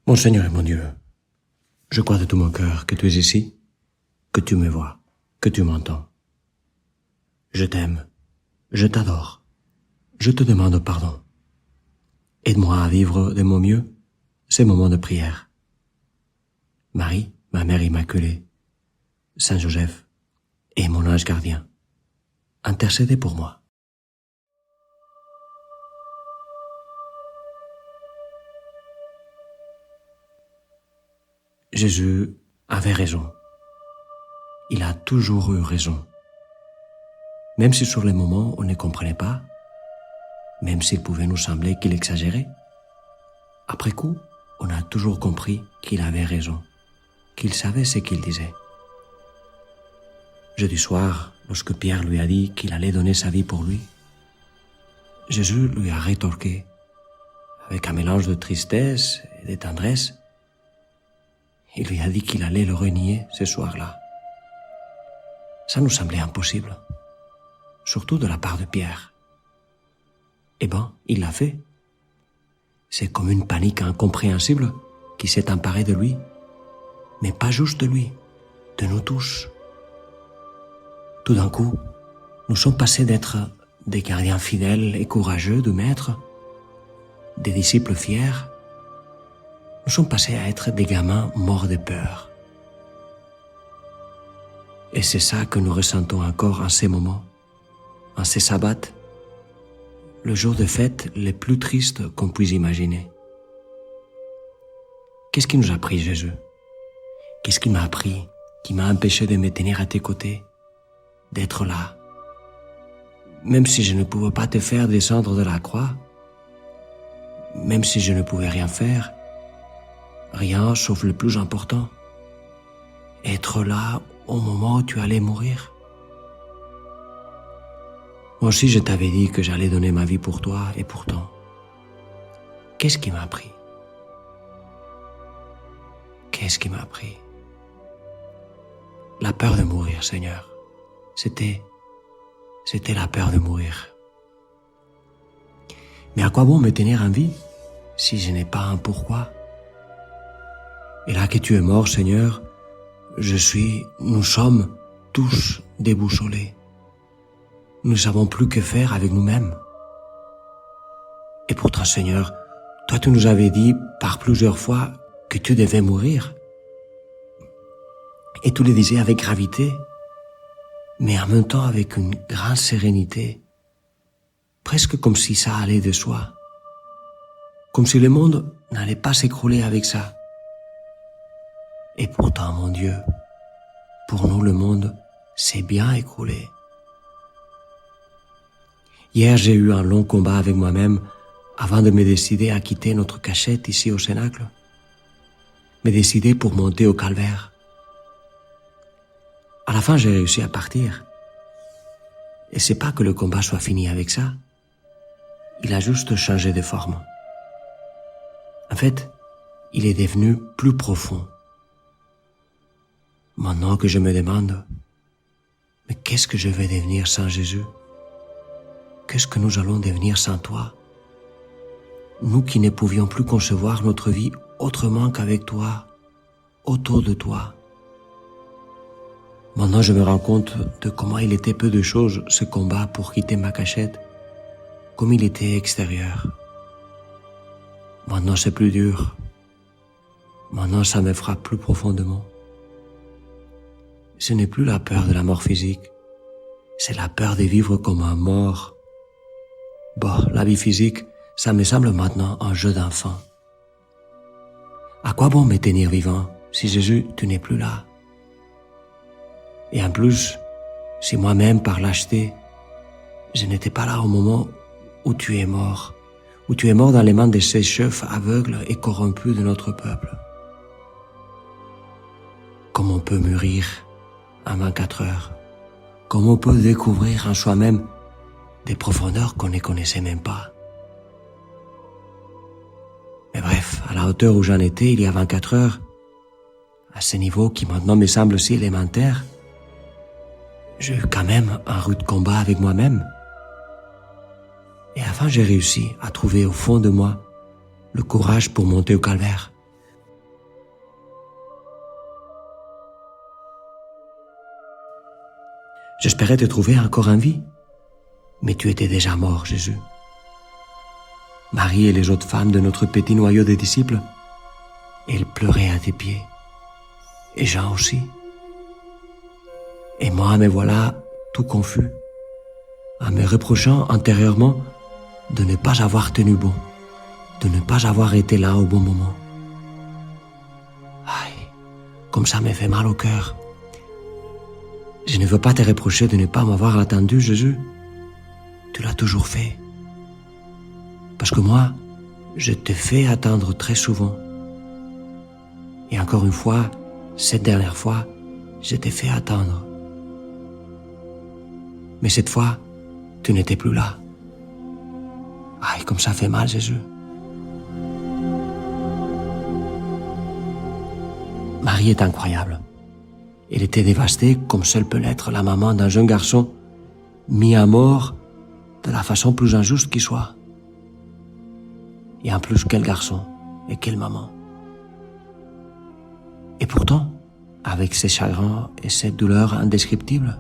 Mon Seigneur et mon Dieu, je crois de tout mon cœur que tu es ici, que tu me vois, que tu m'entends. Je t'aime, je t'adore, je te demande pardon. Aide-moi à vivre de mon mieux ces moments de prière. Marie, ma mère immaculée, Saint Joseph et mon ange gardien, intercédez pour moi. Jésus avait raison. Il a toujours eu raison. Même si sur les moments on ne comprenait pas, même s'il pouvait nous sembler qu'il exagérait, après coup, on a toujours compris qu'il avait raison, qu'il savait ce qu'il disait. Jeudi soir, lorsque Pierre lui a dit qu'il allait donner sa vie pour lui, Jésus lui a rétorqué, avec un mélange de tristesse et de tendresse. Il lui a dit qu'il allait le renier ce soir-là. Ça nous semblait impossible, surtout de la part de Pierre. Eh ben, il l'a fait. C'est comme une panique incompréhensible qui s'est emparée de lui, mais pas juste de lui, de nous tous. Tout d'un coup, nous sommes passés d'être des gardiens fidèles et courageux du Maître, des disciples fiers. Nous sommes passés à être des gamins morts de peur. Et c'est ça que nous ressentons encore en ces moments, en ces sabbats, le jour de fête les plus tristes qu'on puisse imaginer. Qu'est-ce qui nous a pris, Jésus? Qu'est-ce qui m'a appris, qui m'a empêché de me tenir à tes côtés, d'être là? Même si je ne pouvais pas te faire descendre de la croix, même si je ne pouvais rien faire, rien sauf le plus important, être là au moment où tu allais mourir. Moi aussi je t'avais dit que j'allais donner ma vie pour toi et pourtant, qu'est-ce qui m'a pris? Qu'est-ce qui m'a pris? La peur de mourir, Seigneur. C'était la peur de mourir. Mais à quoi bon me tenir en vie si je n'ai pas un pourquoi? Et là que tu es mort, Seigneur, nous sommes tous déboussolés. Nous ne savons plus que faire avec nous-mêmes. Et pourtant, Seigneur, toi tu nous avais dit par plusieurs fois que tu devais mourir. Et tu le disais avec gravité, mais en même temps avec une grande sérénité, presque comme si ça allait de soi, comme si le monde n'allait pas s'écrouler avec ça. Et pourtant, mon Dieu, pour nous le monde s'est bien écroulé. Hier, j'ai eu un long combat avec moi-même avant de me décider à quitter notre cachette ici au Cénacle, me décider pour monter au calvaire. À la fin, j'ai réussi à partir. Et c'est pas que le combat soit fini avec ça. Il a juste changé de forme. En fait, il est devenu plus profond. Maintenant que je me demande, mais qu'est-ce que je vais devenir sans Jésus? Qu'est-ce que nous allons devenir sans toi? Nous qui ne pouvions plus concevoir notre vie autrement qu'avec toi, autour de toi. Maintenant, je me rends compte de comment il était peu de choses ce combat pour quitter ma cachette, comme il était extérieur. Maintenant, c'est plus dur. Maintenant, ça me frappe plus profondément. Ce n'est plus la peur de la mort physique, c'est la peur de vivre comme un mort. Bon, la vie physique, ça me semble maintenant un jeu d'enfant. À quoi bon me tenir vivant si Jésus, tu n'es plus là? Et en plus, si moi-même, par lâcheté, je n'étais pas là au moment où tu es mort dans les mains de ces chefs aveugles et corrompus de notre peuple. Comment on peut mûrir en 24 heures? Comment on peut découvrir en soi-même des profondeurs qu'on ne connaissait même pas? Mais bref, à la hauteur où j'en étais il y a 24 heures, à ce niveau qui maintenant me semble si élémentaire, j'ai eu quand même un rude combat avec moi-même. Et enfin, j'ai réussi à trouver au fond de moi le courage pour monter au calvaire, J'espérais te trouver encore en vie, mais tu étais déjà mort, Jésus. Marie et les autres femmes de notre petit noyau de disciples, elles pleuraient à tes pieds. Et Jean aussi. Et moi, me voilà tout confus, en me reprochant intérieurement de ne pas avoir tenu bon, de ne pas avoir été là au bon moment. Aïe, comme ça me fait mal au cœur. Je ne veux pas te reprocher de ne pas m'avoir attendu, Jésus. Tu l'as toujours fait. Parce que moi, je te fais attendre très souvent. Et encore une fois, cette dernière fois, je t'ai fait attendre. Mais cette fois, tu n'étais plus là. Aïe, comme ça fait mal, Jésus. Marie est incroyable. Elle était dévastée comme seule peut l'être la maman d'un jeune garçon mis à mort de la façon plus injuste qui soit. Et en plus, quel garçon et quelle maman. Et pourtant, avec ses chagrins et cette douleur indescriptible,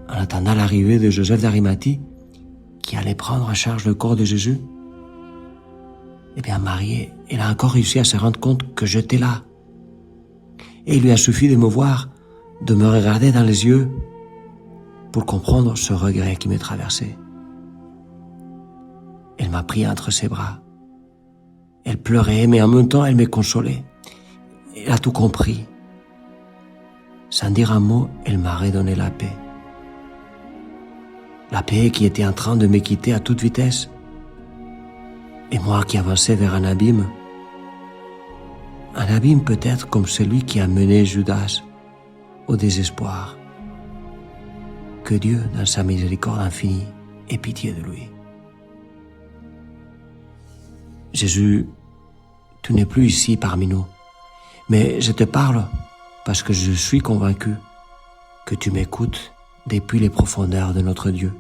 en attendant l'arrivée de Joseph d'Arimathie, qui allait prendre en charge le corps de Jésus, eh bien Marie, elle a encore réussi à se rendre compte que j'étais là. Et il lui a suffi de me voir, de me regarder dans les yeux, pour comprendre ce regret qui me traversait. Elle m'a pris entre ses bras. Elle pleurait, mais en même temps, elle me consolait. Elle a tout compris. Sans dire un mot, elle m'a redonné la paix. La paix qui était en train de me quitter à toute vitesse. Et moi qui avançais vers un abîme peut-être comme celui qui a mené Judas au désespoir. Que Dieu, dans sa miséricorde infinie, ait pitié de lui. Jésus, tu n'es plus ici parmi nous, mais je te parle parce que je suis convaincu que tu m'écoutes depuis les profondeurs de notre Dieu.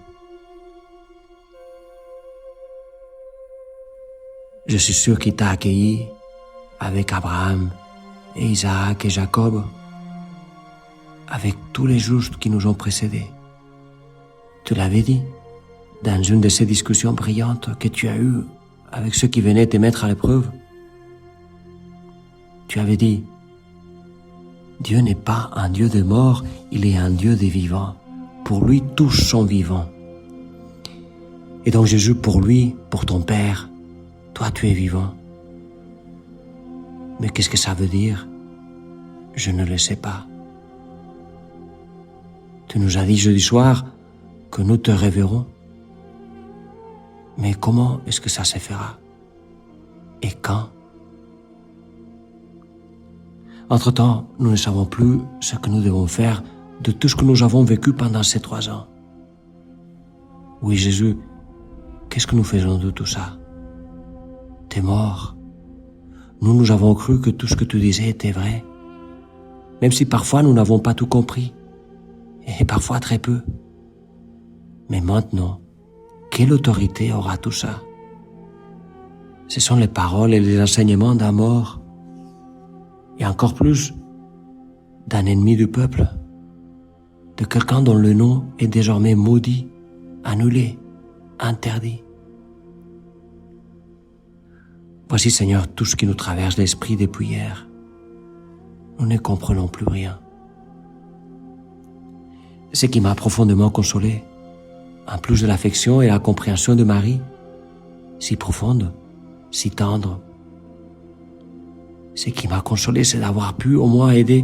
Je suis sûr qu'il t'a accueilli avec Abraham et Isaac et Jacob, avec tous les justes qui nous ont précédés. Tu l'avais dit dans une de ces discussions brillantes que tu as eues avec ceux qui venaient te mettre à l'épreuve. Tu avais dit, Dieu n'est pas un Dieu des morts, il est un Dieu des vivants. Pour lui, tous sont vivants. Et donc Jésus, pour lui, pour ton Père, toi tu es vivant. Mais qu'est-ce que ça veut dire? Je ne le sais pas. Tu nous as dit jeudi soir que nous te reverrons. Mais comment est-ce que ça se fera? Et quand? Entre-temps, nous ne savons plus ce que nous devons faire de tout ce que nous avons vécu pendant ces 3 ans. Oui, Jésus, qu'est-ce que nous faisons de tout ça? T'es mort. Nous avons cru que tout ce que tu disais était vrai, même si parfois nous n'avons pas tout compris, et parfois très peu. Mais maintenant, quelle autorité aura tout ça? Ce sont les paroles et les enseignements d'un mort, et encore plus d'un ennemi du peuple, de quelqu'un dont le nom est désormais maudit, annulé, interdit. Voici, Seigneur, tout ce qui nous traverse l'esprit depuis hier. Nous ne comprenons plus rien. Ce qui m'a profondément consolé, en plus de l'affection et la compréhension de Marie, si profonde, si tendre, ce qui m'a consolé, c'est d'avoir pu au moins aider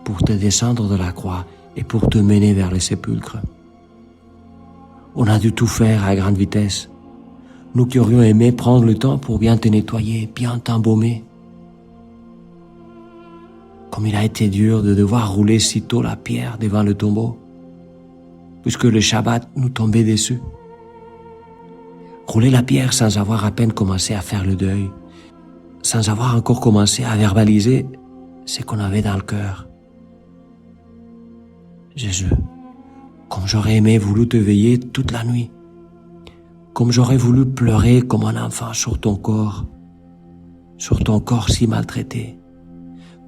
pour te descendre de la croix et pour te mener vers le sépulcre. On a dû tout faire à grande vitesse. Nous qui aurions aimé prendre le temps pour bien te nettoyer, bien t'embaumer. Comme il a été dur de devoir rouler si tôt la pierre devant le tombeau, puisque le Shabbat nous tombait dessus. Rouler la pierre sans avoir à peine commencé à faire le deuil, sans avoir encore commencé à verbaliser ce qu'on avait dans le cœur. Jésus, comme j'aurais aimé voulu te veiller toute la nuit, comme j'aurais voulu pleurer comme un enfant sur ton corps si maltraité,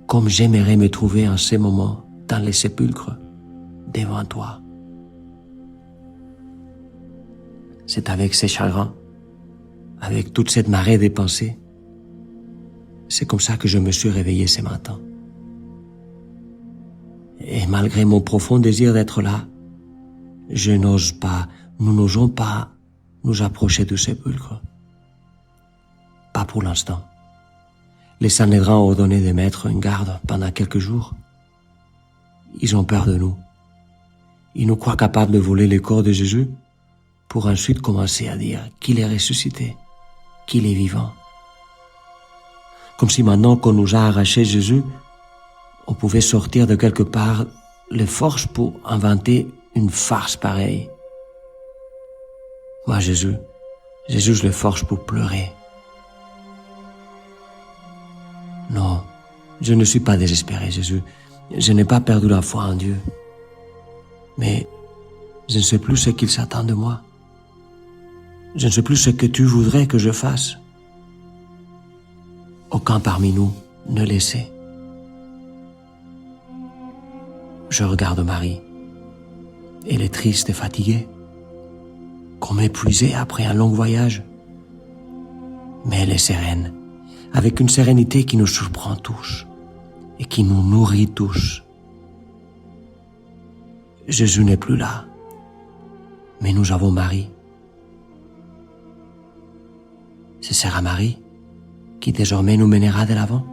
comme j'aimerais me trouver en ces moments dans les sépulcres devant toi. C'est avec ces chagrins, avec toute cette marée des pensées, c'est comme ça que je me suis réveillé ce matin. Et malgré mon profond désir d'être là, nous n'osons pas nous approcher du sépulcre. Pas pour l'instant. Les Sanhédrins ont ordonné de mettre une garde pendant quelques jours. Ils ont peur de nous. Ils nous croient capables de voler le corps de Jésus pour ensuite commencer à dire qu'il est ressuscité, qu'il est vivant. Comme si maintenant qu'on nous a arraché Jésus, on pouvait sortir de quelque part les forces pour inventer une farce pareille. Moi, Jésus, je le force pour pleurer. Non, je ne suis pas désespéré, Jésus. Je n'ai pas perdu la foi en Dieu. Mais je ne sais plus ce qu'il s'attend de moi. Je ne sais plus ce que tu voudrais que je fasse. Aucun parmi nous ne le sait. Je regarde Marie. Elle est triste et fatiguée, comme épuisée après un long voyage. Mais elle est sereine, avec une sérénité qui nous surprend tous et qui nous nourrit tous. Jésus n'est plus là, mais nous avons Marie. Ce sera Marie qui désormais nous mènera de l'avant.